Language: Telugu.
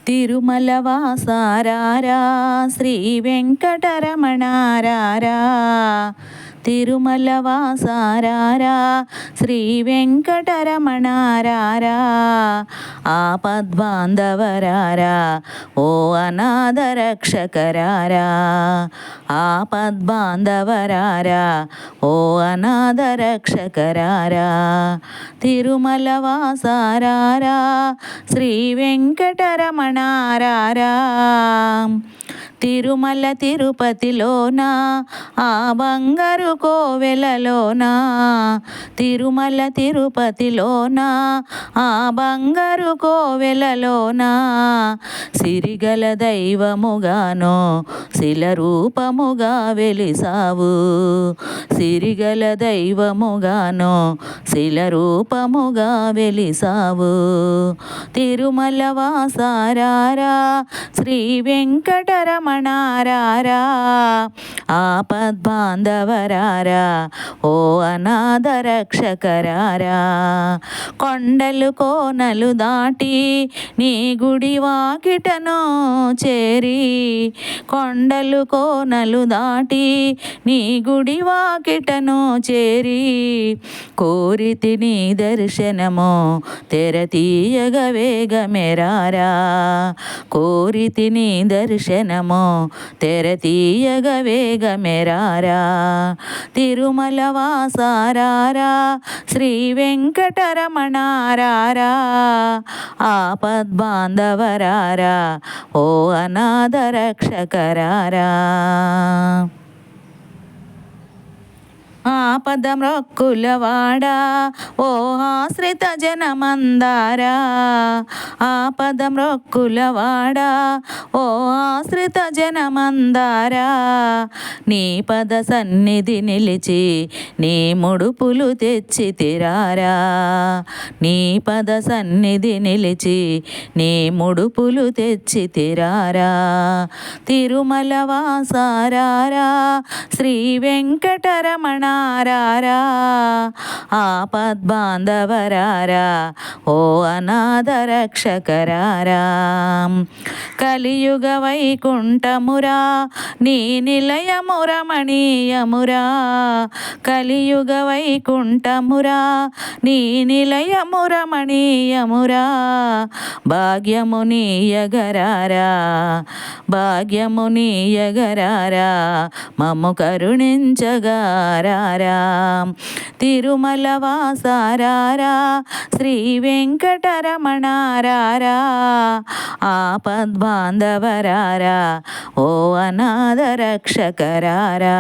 తిరుమల వాసారారా శ్రీ వెంకటరమణారారా, తిరుమల వాసారారా శ్రీ వెంకటరమణారారా, ఆపద్బాంధవరారా ఓ అనాథ రక్షకరారా, ఆపద్బాంధవరారా ఓ అనాథ రక్షకరారా, తిరుమల వాసారారా శ్రీ వెంకటరమణారారా. తిరుమల తిరుపతిలోన ఆ బంగారు కోవెలలోన, తిరుమల తిరుపతిలోన ఆ బంగారు కోవెలలోన, సిరిగల దైవముగానో శిల రూపముగా వెలిసావు, సిరిగల దైవముగానో శిల రూపముగా వెలిసావు, తిరుమల వాసారారా శ్రీ వెంకటరమణారారా, ఆపద్బాంధవరారా ఓ అనాథ రక్షకరారా, కొండలు కోనలు దాటి నీ గుడి వాకిటను చేరి, కొండలు కోనలు దాటి నీ గుడి వాకిటను చేరి, కోరితి నీ దర్శనము తెరతీయగ వేగమెరారా, కోరితి నీ దర్శనము తెరతీయగ వేగమెరారా, తిరుమల వాసారారా శ్రీ వెంకటరమణారారా, ఆపద్బాంధవరారా ఓ అనాథ రక్షకరారా. ఆపదమ్రొక్కులవాడా ఓ ఆశ్రిత జనమందారా, ఆపదమ్రొక్కులవాడా ఓ ఆశ్రిత జనమందారా, నీ పద సన్నిధి నిలిచి నీ ముడుపులు తెచ్చి తిరారా, నీ పద సన్నిధి నిలిచి నీ ముడుపులు తెచ్చి తిరారా, తిరుమల వాసారారా శ్రీ వెంకటరమణారారా, ఆపద్బాంధవరారా ఓ అనాథ రక్షకరారా, కలియుగ వైకుంఠమురా నీ నిలయము రమణీయమురా, కలియుగ వైకుంఠమురా నీ నిలయము రమణీయమురా, భాగ్యము నీయగరారా, భాగ్యము నీయగరారా, మమ్ము కరుణించగారారా, తిరుమల వాసారారా శ్రీ వెంకటరమణారారా, ఆపద్బాంధవరారా ఓ అనాథ రక్షకరారా.